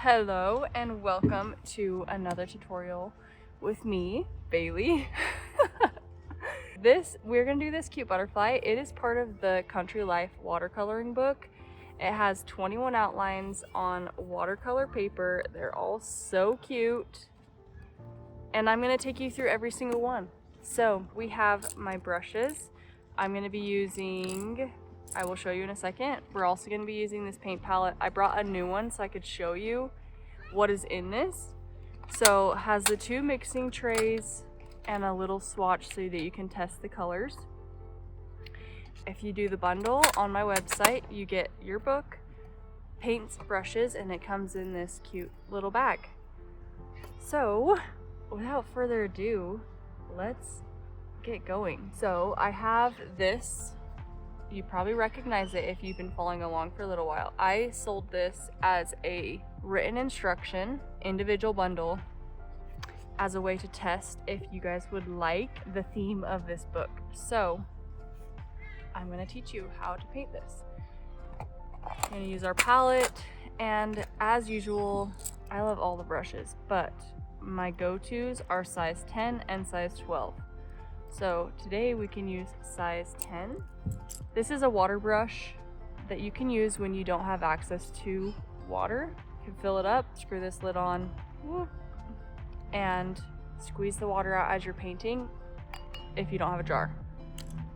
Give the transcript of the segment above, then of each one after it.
Hello and welcome to another tutorial with me, Bailey. We're gonna do this cute butterfly. It is part of the Country Life Watercoloring Book. It has 21 outlines on watercolor paper. They're all so cute. And I'm gonna take you through every single one. So we have my brushes. I'm gonna be using, I will show you in a second. We're also gonna be using this paint palette. I brought a new one so I could show you what is in this. So it has the two mixing trays and a little swatch so that you can test the colors. If you do the bundle on my website, you get your book, paints, brushes, and it comes in this cute little bag. So without further ado, let's get going. So I have this. You probably recognize it if you've been following along for a little while. I sold this as a written instruction, individual bundle, as a way to test if you guys would like the theme of this book. So I'm gonna teach you how to paint this. I'm gonna use our palette, and as usual, I love all the brushes, but my go-tos are size 10 and size 12. So today we can use size 10. This is a water brush that you can use when you don't have access to water. You can fill it up, screw this lid on, and squeeze the water out as you're painting if you don't have a jar.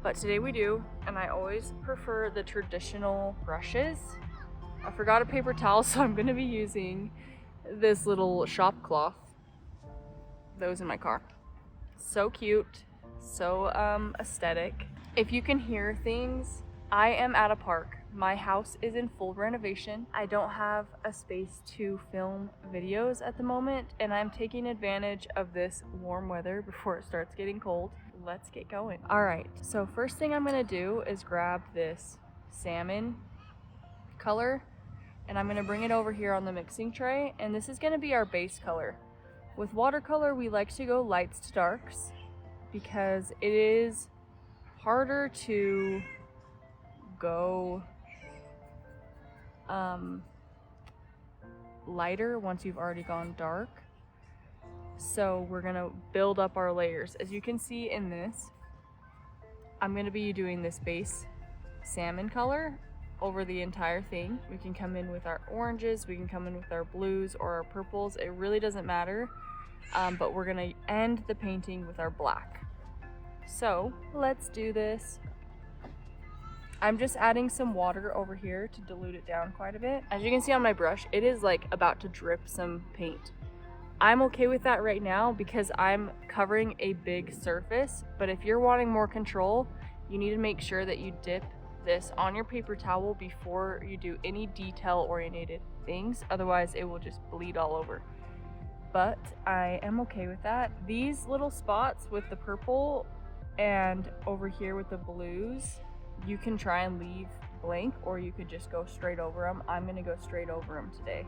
But today we do, and I always prefer the traditional brushes. I forgot a paper towel, so I'm gonna be using this little shop cloth that was in my car. So cute, so aesthetic. If you can hear things, I am at a park. My house is in full renovation. I don't have a space to film videos at the moment, and I'm taking advantage of this warm weather before it starts getting cold. Let's get going. All right, so first thing I'm gonna do is grab this salmon color, and I'm gonna bring it over here on the mixing tray, and this is gonna be our base color. With watercolor, we like to go lights to darks because it is harder to go lighter once you've already gone dark. So we're gonna build up our layers. As you can see in this, I'm gonna be doing this base salmon color over the entire thing. We can come in with our oranges, we can come in with our blues or our purples. It really doesn't matter, but we're gonna end the painting with our black. So let's do this. I'm just adding some water over here to dilute it down quite a bit. As you can see on my brush, it is like about to drip some paint. I'm okay with that right now because I'm covering a big surface, but if you're wanting more control, you need to make sure that you dip this on your paper towel before you do any detail-oriented things. Otherwise, it will just bleed all over. But I am okay with that. These little spots with the purple and over here with the blues, you can try and leave blank, or you could just go straight over them. I'm gonna go straight over them today.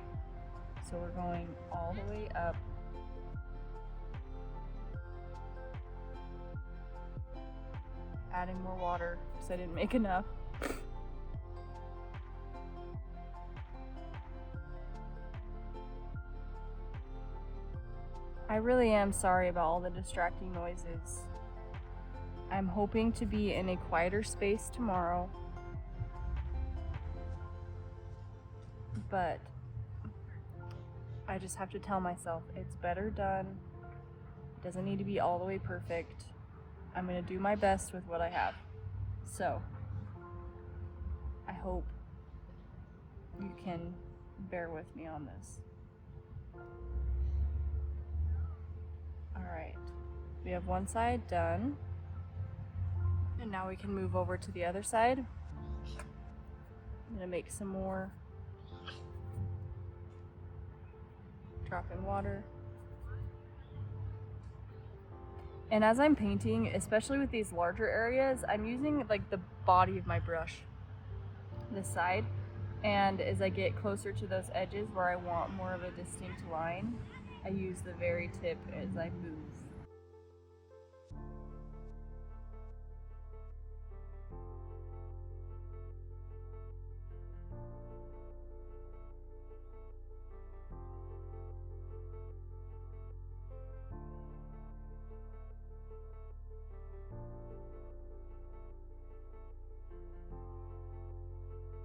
So we're going all the way up. Adding more water because I didn't make enough. I really am sorry about all the distracting noises. I'm hoping to be in a quieter space tomorrow, but I just have to tell myself it's better done. It doesn't need to be all the way perfect. I'm gonna do my best with what I have. So I hope you can bear with me on this. All right, we have one side done. And now we can move over to the other side. I'm gonna make some more. Drop in water. And as I'm painting, especially with these larger areas, I'm using like the body of my brush, this side. And as I get closer to those edges where I want more of a distinct line, I use the very tip as I move.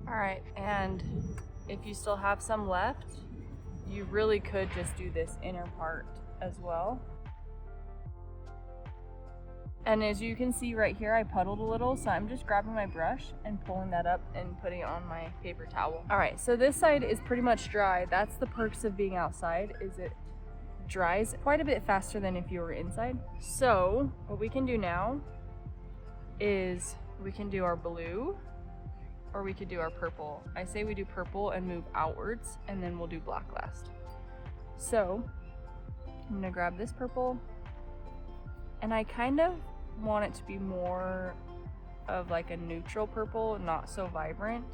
All right, and if you still have some left, you really could just do this inner part as well. And as you can see right here, I puddled a little, so I'm just grabbing my brush and pulling that up and putting it on my paper towel. All right, so this side is pretty much dry. That's the perks of being outside, is it dries quite a bit faster than if you were inside. So what we can do now is we can do our blue, or we could do our purple. I say we do purple and move outwards, and then we'll do black last. So I'm gonna grab this purple, and I kind of want it to be more of like a neutral purple, not so vibrant.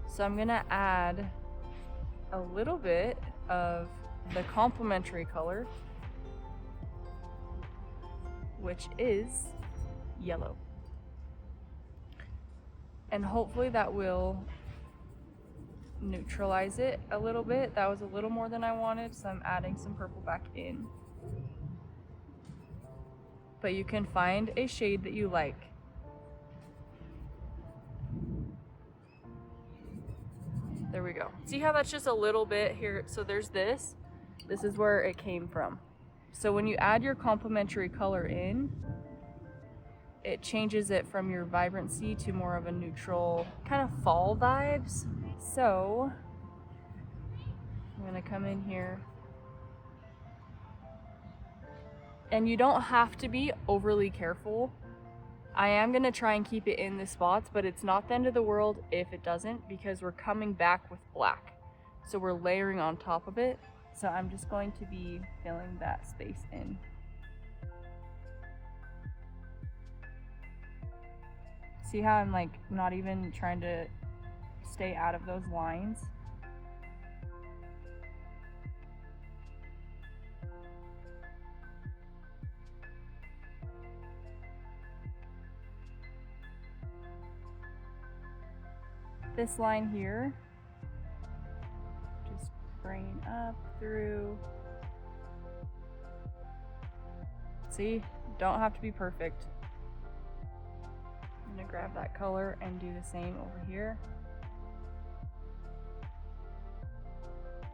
So I'm gonna add a little bit of the complementary color, which is yellow. And hopefully that will neutralize it a little bit. That was a little more than I wanted, so I'm adding some purple back in. But you can find a shade that you like. There we go. See how that's just a little bit here? So there's this. This is where it came from. So when you add your complementary color in, it changes it from your vibrancy to more of a neutral kind of fall vibes. So I'm gonna come in here. And you don't have to be overly careful. I am gonna try and keep it in the spots, but it's not the end of the world if it doesn't, because we're coming back with black. So we're layering on top of it. So I'm just going to be filling that space in. See how I'm like not even trying to stay out of those lines? This line here, just bringing up through. See, don't have to be perfect. I'm gonna grab that color and do the same over here.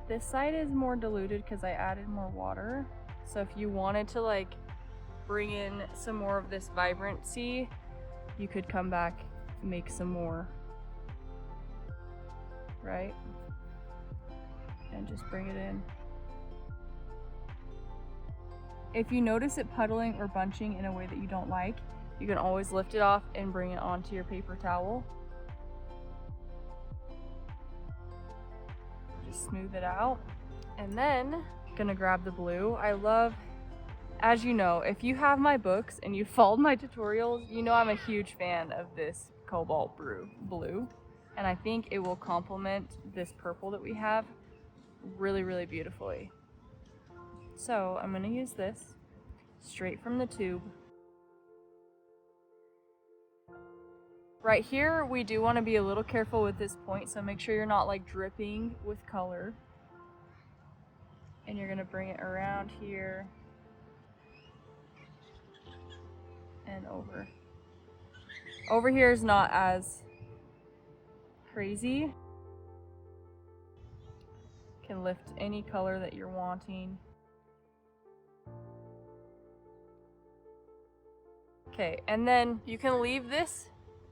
This side is more diluted because I added more water. So if you wanted to like bring in some more of this vibrancy, you could come back and make some more, right? And just bring it in. If you notice it puddling or bunching in a way that you don't like, you can always lift it off and bring it onto your paper towel. Just smooth it out. And then I'm gonna grab the blue. I love, as you know, if you have my books and you followed my tutorials, you know I'm a huge fan of this cobalt blue. And I think it will complement this purple that we have really, really beautifully. So I'm gonna use this straight from the tube. Right here, we do want to be a little careful with this point, so make sure you're not like dripping with color. And you're gonna bring it around here and over. Over here is not as crazy. Can lift any color that you're wanting. Okay, and then you can leave this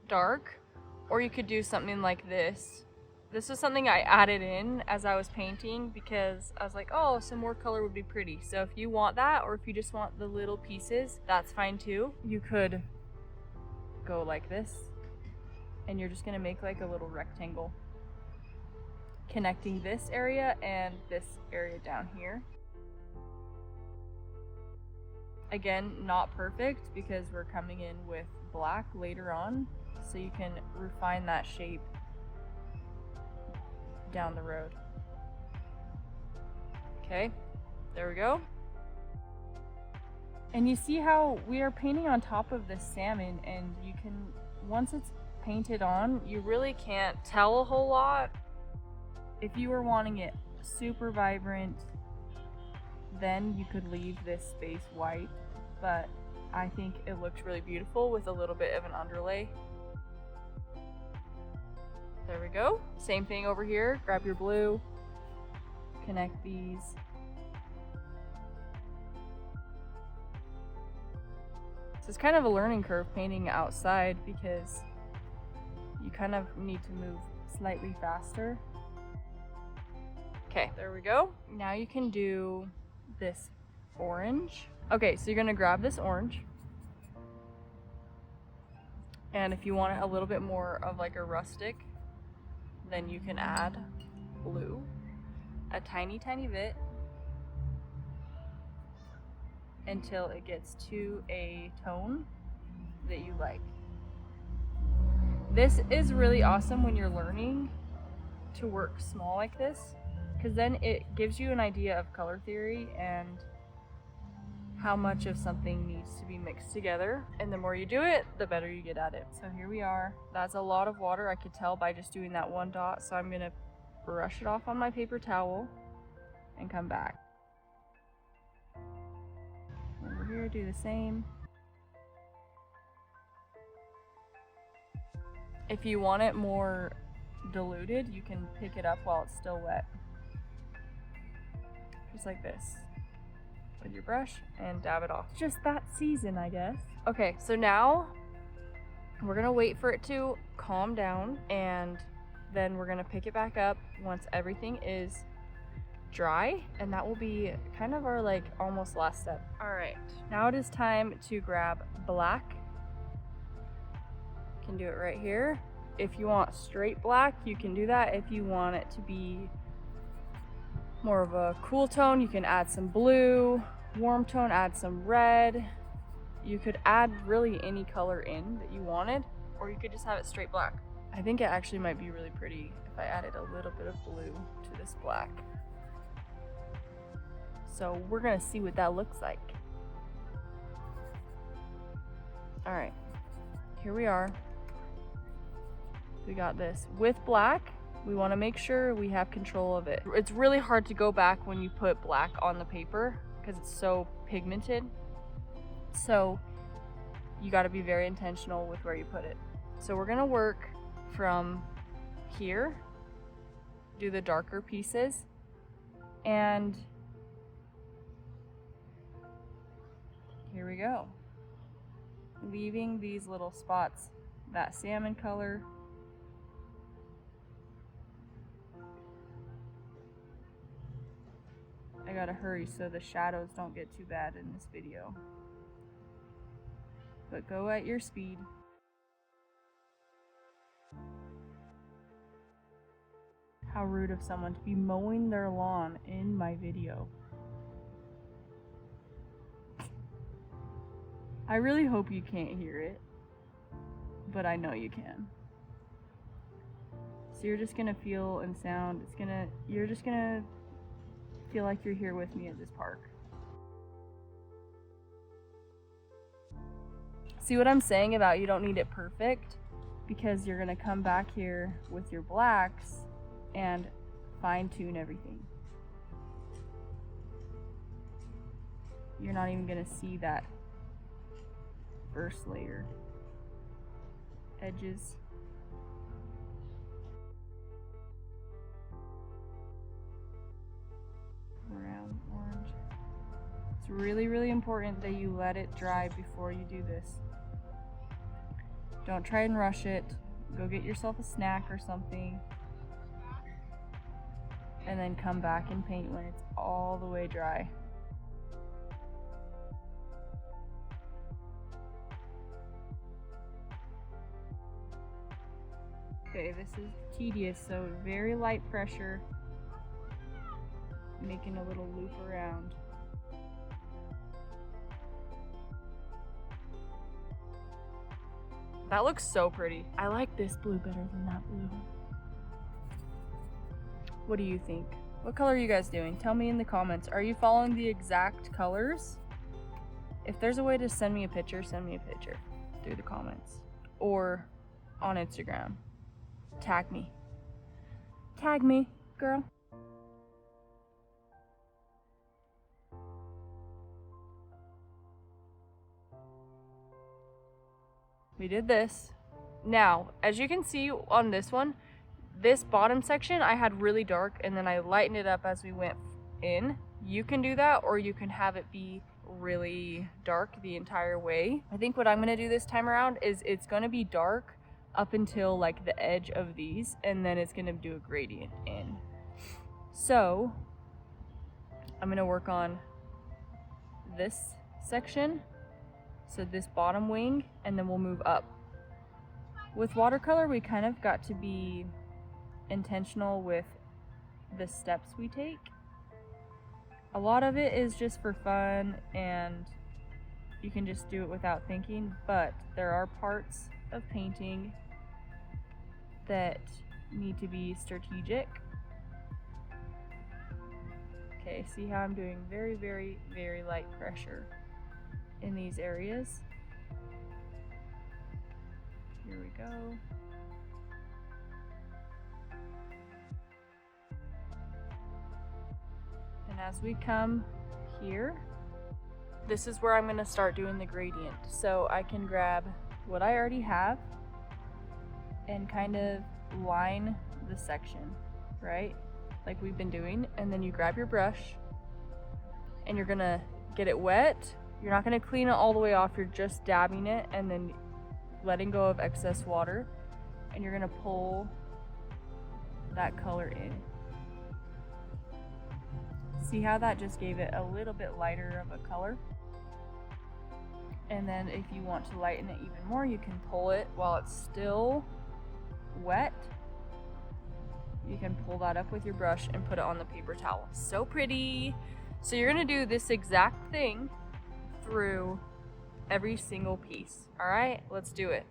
dark, or you could do something like this. This is something I added in as I was painting because I was like, oh, some more color would be pretty. So if you want that, or if you just want the little pieces, that's fine too. You could go like this, and you're just gonna make like a little rectangle connecting this area and this area down here. Again, not perfect because we're coming in with black later on, so you can refine that shape down the road. Okay, there we go. And you see how we are painting on top of this salmon, and you can, once it's painted on, you really can't tell a whole lot. If you were wanting it super vibrant, then you could leave this space white, but I think it looks really beautiful with a little bit of an underlay. There we go. Same thing over here. Grab your blue, connect these. So it's kind of a learning curve painting outside because you kind of need to move slightly faster. Okay, there we go. Now you can do this orange. Okay, so you're gonna grab this orange. And if you want it a little bit more of like a rustic, then you can add blue, a tiny, tiny bit, until it gets to a tone that you like. This is really awesome when you're learning to work small like this, because then it gives you an idea of color theory and how much of something needs to be mixed together. And the more you do it, the better you get at it. So here we are. That's a lot of water, I could tell by just doing that one dot. So I'm gonna brush it off on my paper towel and come back. Over here, do the same. If you want it more diluted, you can pick it up while it's still wet. Just like this. With your brush and dab it off. Just that season, I guess. Okay, so now we're gonna wait for it to calm down, and then we're gonna pick it back up once everything is dry, and that will be kind of our like almost last step. All right, now it is time to grab black. You can do it right here. If you want straight black, you can do that. If you want it to be more of a cool tone, you can add some blue. Warm tone, add some red. You could add really any color in that you wanted, or you could just have it straight black. I think it actually might be really pretty if I added a little bit of blue to this black. So we're gonna see what that looks like. All right, here we are. We got this with black. We want to make sure we have control of it. It's really hard to go back when you put black on the paper because it's so pigmented. So you got to be very intentional with where you put it. So we're going to work from here, do the darker pieces, and here we go. Leaving these little spots, that salmon color. I gotta hurry so the shadows don't get too bad in this video. But go at your speed. How rude of someone to be mowing their lawn in my video. I really hope you can't hear it, but I know you can. So you're just gonna feel and sound, you're just gonna feel like you're here with me at this park. See what I'm saying about you don't need it perfect, because you're gonna come back here with your blacks and fine tune everything. You're not even gonna see that first layer edges. Around orange. It's really, really important that you let it dry before you do this. Don't try and rush it. Go get yourself a snack or something, and then come back and paint when it's all the way dry. Okay, this is tedious, so very light pressure. Making a little loop around. That looks so pretty. I like this blue better than that blue. What do you think? What color are you guys doing? Tell me in the comments. Are you following the exact colors? If there's a way to send me a picture through the comments or on Instagram. Tag me. Tag me, girl. We did this. Now, as you can see on this one, This bottom section I had really dark and then I lightened it up as we went in. You can do that, or you can have it be really dark the entire way. I think what I'm gonna do this time around is it's gonna be dark up until like the edge of these, and then it's gonna do a gradient in. So I'm gonna work on this section, so this bottom wing, and then we'll move up. With watercolor, we kind of got to be intentional with the steps we take. A lot of it is just for fun and you can just do it without thinking, but there are parts of painting that need to be strategic. Okay, see how I'm doing very, very, very light pressure in these areas. Here we go. And as we come here, this is where I'm gonna start doing the gradient. So I can grab what I already have and kind of line the section, right? Like we've been doing. And then you grab your brush and you're gonna get it wet. You're not gonna clean it all the way off, you're just dabbing it and then letting go of excess water. And you're gonna pull that color in. See how that just gave it a little bit lighter of a color? And then if you want to lighten it even more, you can pull it while it's still wet. You can pull that up with your brush and put it on the paper towel. So pretty. So you're gonna do this exact thing through every single piece. All right, let's do it.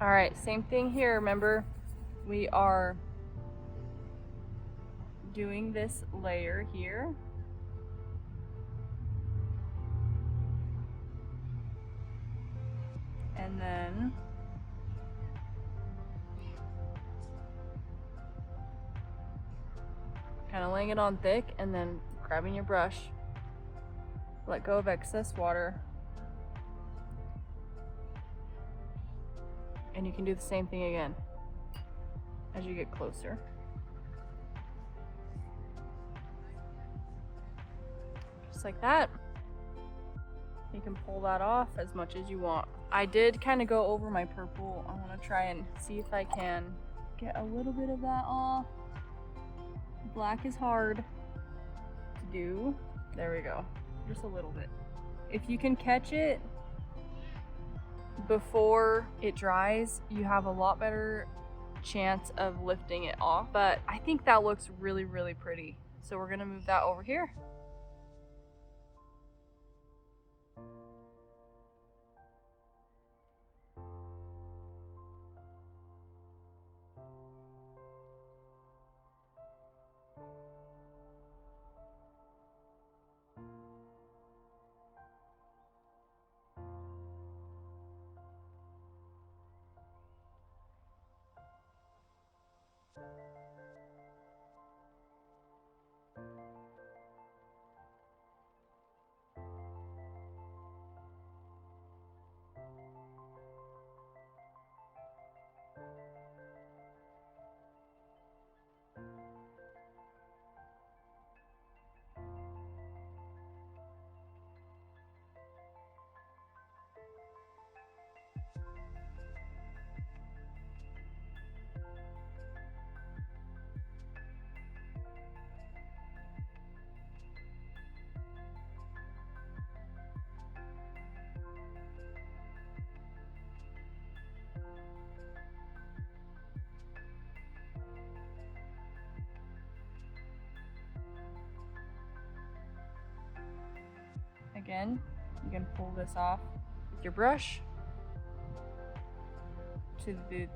All right, same thing here. Remember, we are doing this layer here. And then kind of laying it on thick and then grabbing your brush, let go of excess water. And you can do the same thing again as you get closer. Just like that. You can pull that off as much as you want. I did kind of go over my purple. I want to try and see if I can get a little bit of that off. Black is hard to do. There we go. Just a little bit. If you can catch it before it dries, you have a lot better chance of lifting it off. But I think that looks really, really pretty. So we're gonna move that over here. again, you can pull this off with your brush to the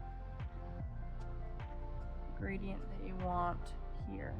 gradient that you want here.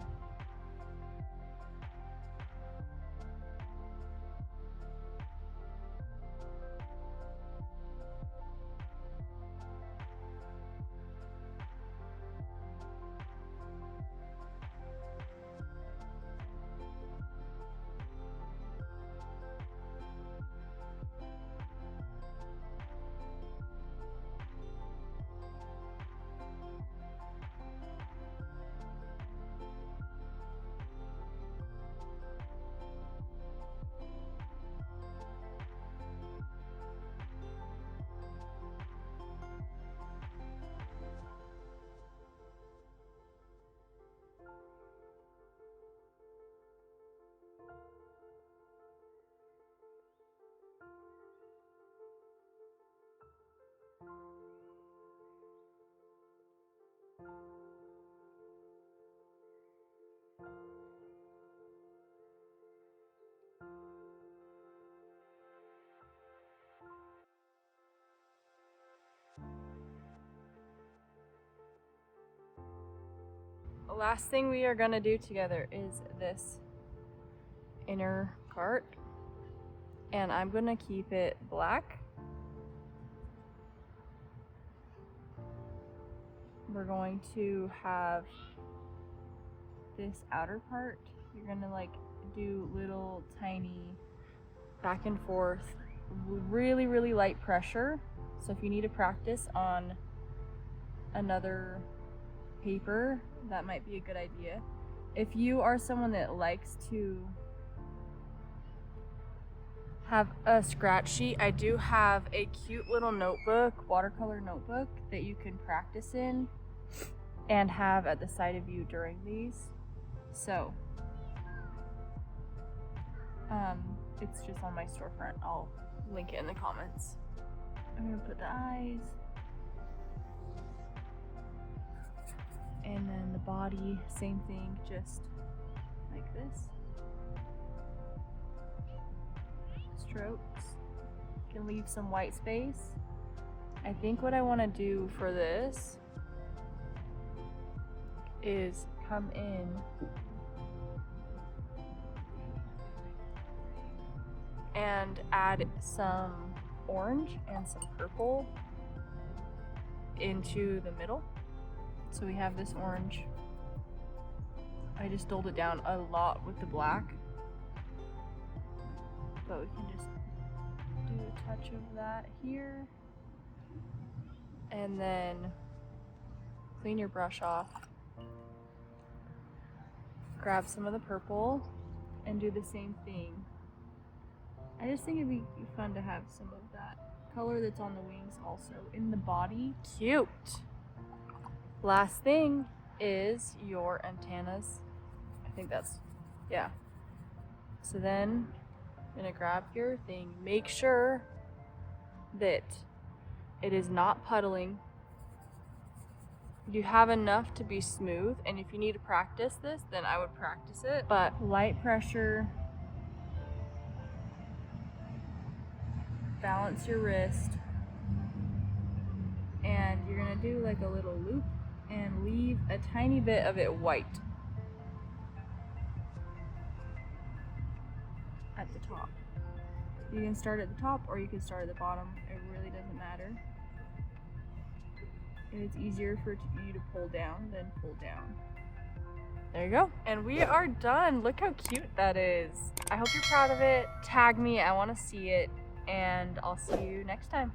The last thing we are gonna do together is this inner part, and I'm gonna keep it black. We're going to have this outer part. You're gonna like do little tiny back and forth, really, really light pressure. So if you need to practice on another paper, that might be a good idea. If you are someone that likes to have a scratch sheet, I do have a cute little notebook, watercolor notebook, that you can practice in and have at the side of you during these. So it's just on my storefront. I'll link it in the comments. I'm gonna put the eyes, and then the body, same thing, just like this. Strokes. You can leave some white space. I think what I want to do for this is come in and add some orange and some purple into the middle. So we have this orange. I just dulled it down a lot with the black, but we can just do a touch of that here, and then clean your brush off, grab some of the purple and do the same thing. I just think it'd be fun to have some of that color that's on the wings also in the body. Cute. Last thing is your antennas. I think that's, yeah. So then I'm gonna grab your thing. Make sure that it is not puddling. You have enough to be smooth, and if you need to practice this, then I would practice it. But light pressure, balance your wrist, and you're gonna do like a little loop and leave a tiny bit of it white at the top. You can start at the top or you can start at the bottom. It really doesn't matter. It's easier for you to pull down than pull down. There you go. And we are done. Look how cute that is. I hope you're proud of it. Tag me, I want to see it, and I'll see you next time.